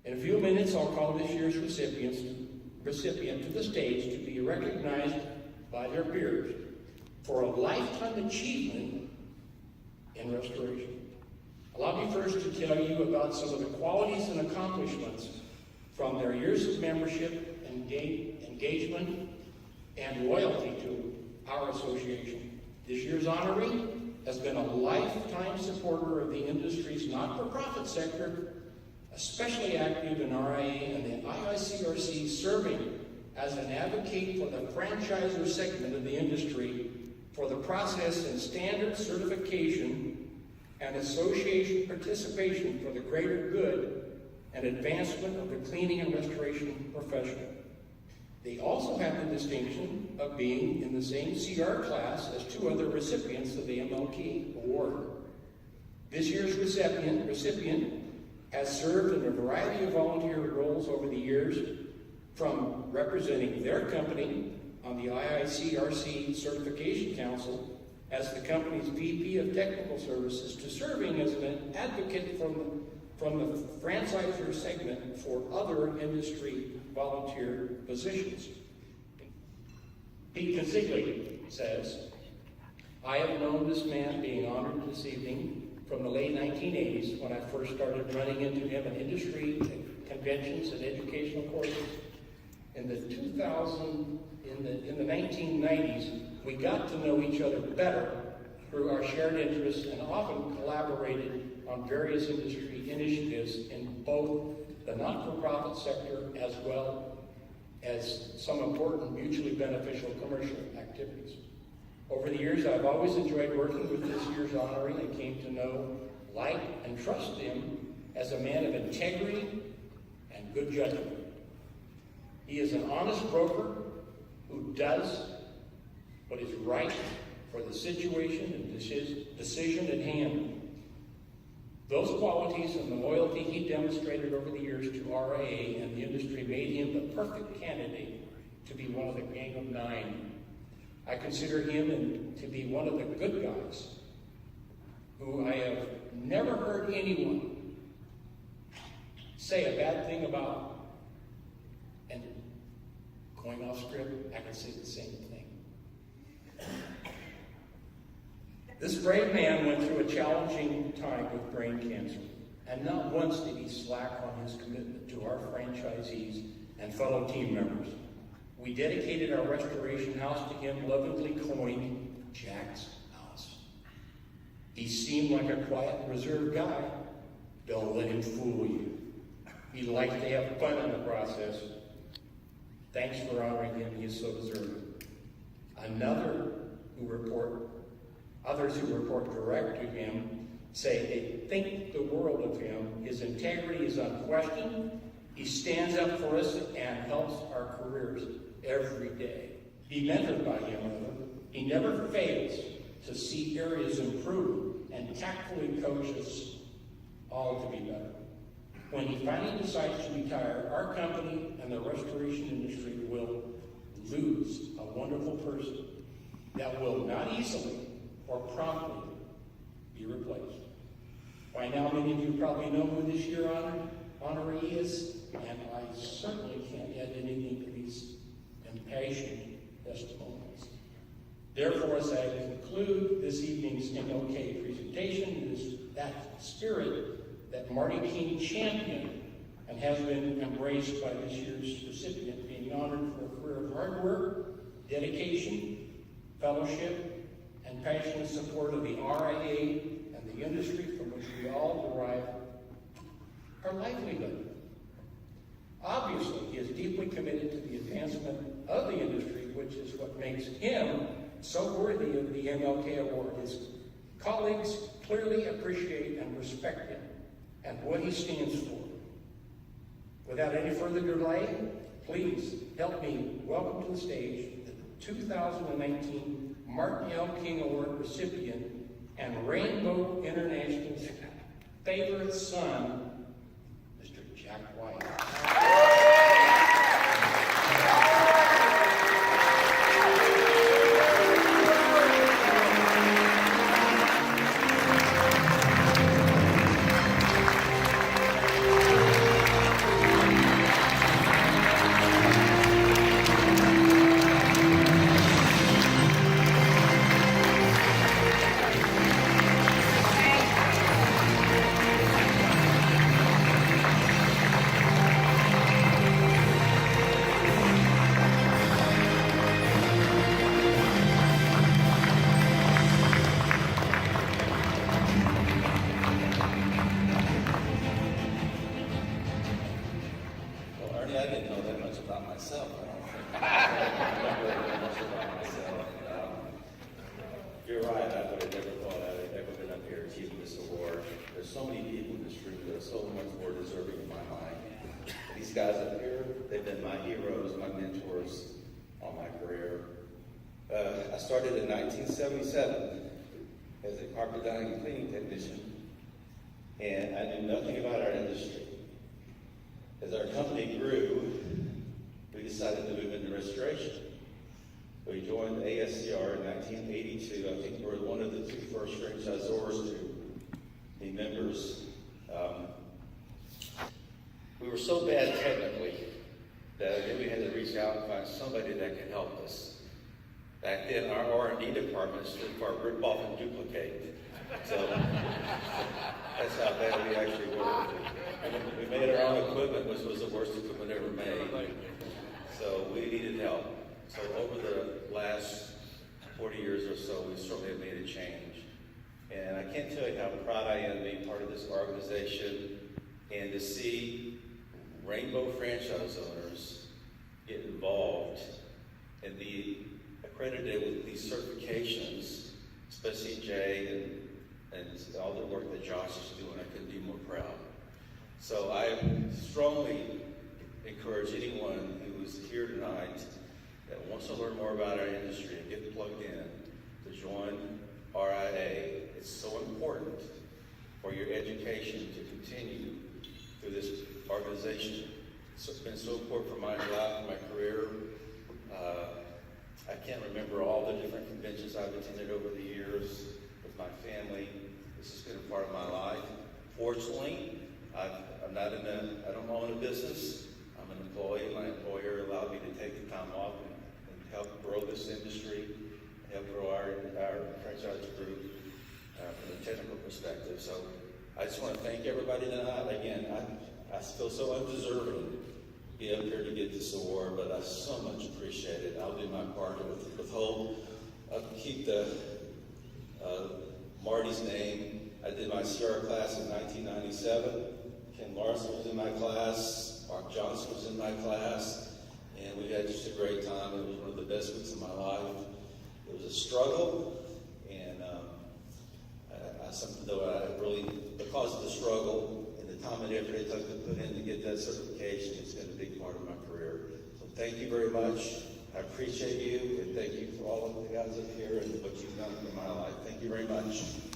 In a few minutes, I'll call this year's recipient to the stage to be recognized by their peers for a lifetime achievement in restoration. Allow me first to tell you about some of the qualities and accomplishments from their years of membership, engagement, and loyalty to our association. This year's honoree has been a lifetime supporter of the industry's not-for-profit sector, especially active in RIA and the IICRC, serving as an advocate for the franchisor segment of the industry for the process and standard certification and association participation for the greater good and advancement of the cleaning and restoration profession. They also have the distinction of being in the same CR class as two other recipients of the MLK award. This year's recipient has served in a variety of volunteer roles over the years, from representing their company on the IICRC Certification Council as the company's VP of Technical Services to serving as an advocate from the franchisor segment for other industry volunteer positions. Pete Consigli says, "I have known this man being honored this evening from the late 1980s when I first started running into him at industry conventions and educational courses. In the 1990s, we got to know each other better through our shared interests and often collaborated on various industry initiatives in both the not-for-profit sector as well as some important mutually beneficial commercial activities. Over the years, I've always enjoyed working with this year's honoree and came to know, like, and trust him as a man of integrity and good judgment. He is an honest broker who does what is right for the situation and decision at hand. Those qualities and the loyalty he demonstrated over the years to RIA and the industry made him the perfect candidate to be one of the Gang of Nine. I consider him to be one of the good guys who I have never heard anyone say a bad thing about. And going off script, I can say the same thing. This brave man went through a challenging time with brain cancer, and not once did he slack on his commitment to our franchisees and fellow team members. We dedicated our restoration house to him, lovingly coined Jack's House. He seemed like a quiet and reserved guy. Don't let him fool you. He liked to have fun in the process. Thanks for honoring him. He is so deserving. Others who report direct to him say they think the world of him. His integrity is unquestioned. He stands up for us and helps our careers every day. Be mentored by him. He never fails to see areas improve and tactfully coach us all to be better. When he finally decides to retire, our company and the restoration industry will lose a wonderful person that will not easily or promptly be replaced. By now, many of you probably know who this year honoree is, and I certainly can't add anything to these impassioned testimonials. Therefore, as I conclude this evening's MLK presentation, it is that spirit that Marty King championed and has been embraced by this year's recipient, being honored for a career of hard work, dedication, fellowship, and passionate support of the RIA and the industry from which we all derive our livelihood. Obviously, he is deeply committed to the advancement of the industry, which is what makes him so worthy of the MLK Award. His colleagues clearly appreciate and respect him and what he stands for. Without any further delay, please help me welcome to the stage the 2019 Martin L. King Award recipient and Rainbow International's favorite son, Mr. Jack White. so many people in this room that are so much more deserving in my mind. These guys up here, they've been my heroes, my mentors all my career. I started in 1977 as a carpet dyeing and cleaning technician, and I knew nothing about our industry. As our company grew, we decided to move into restoration. We joined the ASCR in 1982. I think we were one of the two first franchisors to be members. We were so bad technically that then we had to reach out and find somebody that could help us. Back then, our R&D department stood for rip off and duplicate. So that's how bad we actually were. We made our own equipment, which was the worst equipment ever made. So we needed help. So over the last 40 years or so, we certainly have made a change. And I can't tell you how proud I am to be part of this organization and to see rainbow franchise owners get involved and be accredited with these certifications, especially Jay and all the work that Josh is doing. I couldn't be more proud. So I strongly encourage anyone who is here tonight that wants to learn more about our industry and get plugged in to join RIA. It's so important for your education to continue through this organization. It's been so important for my life, my career. I can't remember all the different conventions I've attended over the years with my family. This has been a part of my life. Fortunately, I don't own a business. I'm an employee. My employer allowed me to take the time off and help grow this industry, help grow our franchise group from a technical perspective. So I just want to thank everybody tonight. Again, I feel so undeserving to be up here to get this award, but I so much appreciate it. I'll do my part to withhold. I'll keep Marty's name. I did my CR class in 1997. Ken Larson was in my class. Mark Johnson was in my class. And we had just a great time. It was one of the best weeks of my life. It was a struggle, and something though I really, because of the struggle and the time and effort it took to put in to get that certification, it's been a big part of my career. So thank you very much. I appreciate you, and thank you for all of the guys up here and what you've done for my life. Thank you very much.